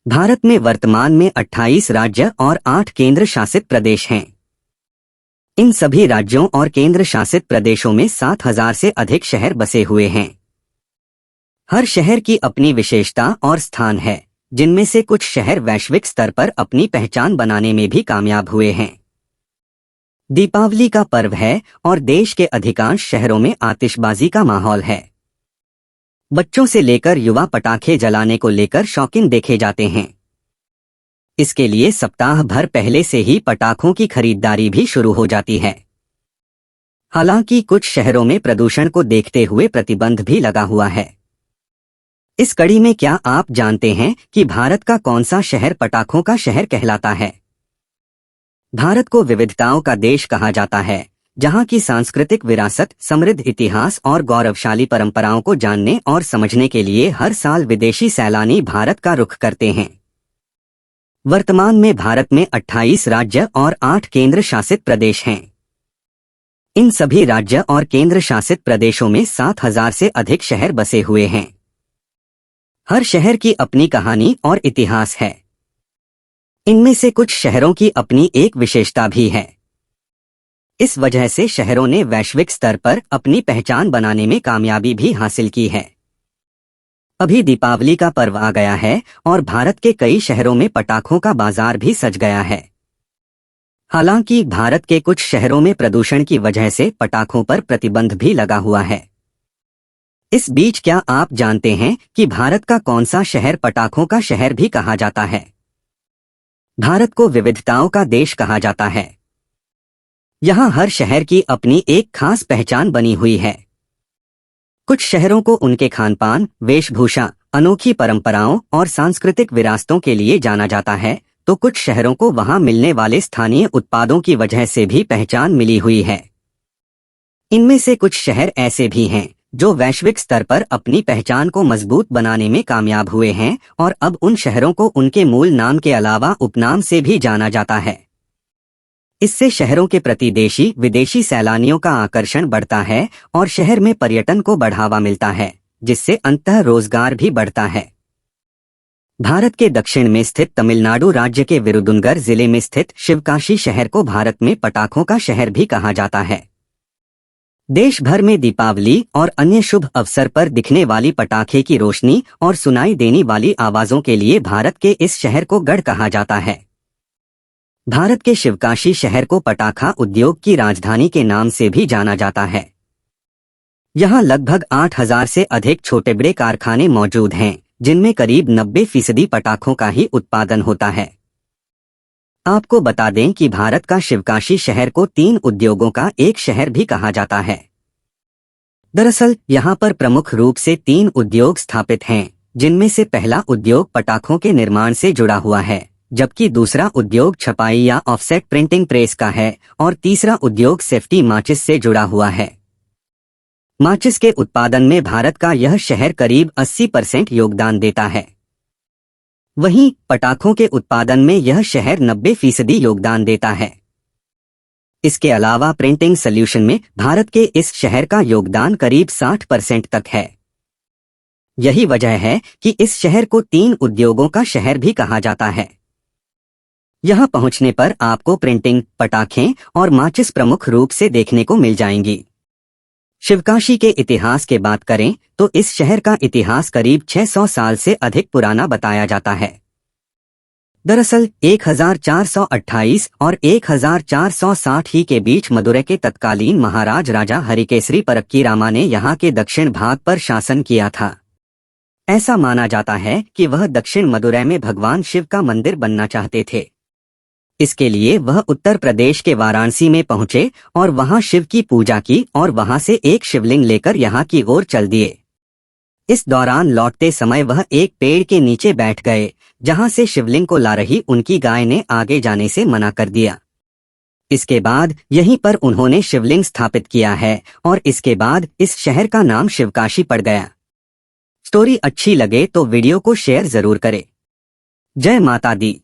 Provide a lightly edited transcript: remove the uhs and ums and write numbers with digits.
भारत में वर्तमान में 28 राज्य और 8 केंद्र शासित प्रदेश हैं। इन सभी राज्यों और केंद्र शासित प्रदेशों में 7,000 से अधिक शहर बसे हुए हैं। हर शहर की अपनी विशेषता और स्थान है, जिनमें से कुछ शहर वैश्विक स्तर पर अपनी पहचान बनाने में भी कामयाब हुए हैं। दीपावली का पर्व है और देश के अधिकांश शहरों में आतिशबाजी का माहौल है। बच्चों से लेकर युवा पटाखे जलाने को लेकर शौकीन देखे जाते हैं। इसके लिए सप्ताह भर पहले से ही पटाखों की खरीदारी भी शुरू हो जाती है। हालांकि कुछ शहरों में प्रदूषण को देखते हुए प्रतिबंध भी लगा हुआ है। इस कड़ी में क्या आप जानते हैं कि भारत का कौन सा शहर पटाखों का शहर कहलाता है? भारत को विविधताओं का देश कहा जाता है, जहां की सांस्कृतिक विरासत, समृद्ध इतिहास और गौरवशाली परंपराओं को जानने और समझने के लिए हर साल विदेशी सैलानी भारत का रुख करते हैं। वर्तमान में भारत में 28 राज्य और 8 केंद्र शासित प्रदेश हैं। इन सभी राज्य और केंद्र शासित प्रदेशों में 7,000 से अधिक शहर बसे हुए हैं। हर शहर की अपनी कहानी और इतिहास है। इनमें से कुछ शहरों की अपनी एक विशेषता भी है। इस वजह से शहरों ने वैश्विक स्तर पर अपनी पहचान बनाने में कामयाबी भी हासिल की है। अभी दीपावली का पर्व आ गया है और भारत के कई शहरों में पटाखों का बाजार भी सज गया है। हालांकि भारत के कुछ शहरों में प्रदूषण की वजह से पटाखों पर प्रतिबंध भी लगा हुआ है। इस बीच क्या आप जानते हैं कि भारत का कौन सा शहर पटाखों का शहर भी कहा जाता है? भारत को विविधताओं का देश कहा जाता है। यहाँ हर शहर की अपनी एक खास पहचान बनी हुई है। कुछ शहरों को उनके खानपान, वेशभूषा, अनोखी परंपराओं और सांस्कृतिक विरासतों के लिए जाना जाता है, तो कुछ शहरों को वहां मिलने वाले स्थानीय उत्पादों की वजह से भी पहचान मिली हुई है। इनमें से कुछ शहर ऐसे भी हैं जो वैश्विक स्तर पर अपनी पहचान को मजबूत बनाने में कामयाब हुए हैं और अब उन शहरों को उनके मूल नाम के अलावा उपनाम से भी जाना जाता है। इससे शहरों के प्रति देशी विदेशी सैलानियों का आकर्षण बढ़ता है और शहर में पर्यटन को बढ़ावा मिलता है, जिससे अंततः रोजगार भी बढ़ता है। भारत के दक्षिण में स्थित तमिलनाडु राज्य के विरुदुनगर जिले में स्थित शिवकाशी शहर को भारत में पटाखों का शहर भी कहा जाता है। देश भर में दीपावली और अन्य शुभ अवसर पर दिखने वाली पटाखे की रोशनी और सुनाई देने वाली आवाजों के लिए भारत के इस शहर को गढ़ कहा जाता है। भारत के शिवकाशी शहर को पटाखा उद्योग की राजधानी के नाम से भी जाना जाता है। यहाँ लगभग 8,000 से अधिक छोटे बड़े कारखाने मौजूद हैं, जिनमें करीब 90% पटाखों का ही उत्पादन होता है। आपको बता दें कि भारत का शिवकाशी शहर को 3 उद्योगों का एक शहर भी कहा जाता है। दरअसल यहाँ पर प्रमुख रूप से 3 उद्योग स्थापित हैं, जिनमें से पहला उद्योग पटाखों के निर्माण से जुड़ा हुआ है, जबकि दूसरा उद्योग छपाई या ऑफसेट प्रिंटिंग प्रेस का है और तीसरा उद्योग सेफ्टी माचिस से जुड़ा हुआ है। माचिस के उत्पादन में भारत का यह शहर करीब 80% योगदान देता है। वहीं पटाखों के उत्पादन में यह शहर 90% योगदान देता है। इसके अलावा प्रिंटिंग सॉल्यूशन में भारत के इस शहर का योगदान करीब 60% तक है। यही वजह है कि इस शहर को 3 उद्योगों का शहर भी कहा जाता है। यहाँ पहुँचने पर आपको प्रिंटिंग, पटाखे और माचिस प्रमुख रूप से देखने को मिल जाएंगी। शिवकाशी के इतिहास की बात करें तो इस शहर का इतिहास करीब 600 साल से अधिक पुराना बताया जाता है। दरअसल 1428 और 1460 ही के बीच मदुरै के तत्कालीन महाराज राजा हरिकेसरी परक्कीरामा ने यहाँ के दक्षिण भाग पर शासन किया था। ऐसा माना जाता है कि वह दक्षिण मदुरै में भगवान शिव का मंदिर बनना चाहते थे। इसके लिए वह उत्तर प्रदेश के वाराणसी में पहुंचे और वहां शिव की पूजा की और वहां से एक शिवलिंग लेकर यहाँ की ओर चल दिए। इस दौरान लौटते समय वह एक पेड़ के नीचे बैठ गए, जहां से शिवलिंग को ला रही उनकी गाय ने आगे जाने से मना कर दिया। इसके बाद यहीं पर उन्होंने शिवलिंग स्थापित किया है और इसके बाद इस शहर का नाम शिवकाशी पड़ गया। स्टोरी अच्छी लगे तो वीडियो को शेयर जरूर करें। जय माता दी।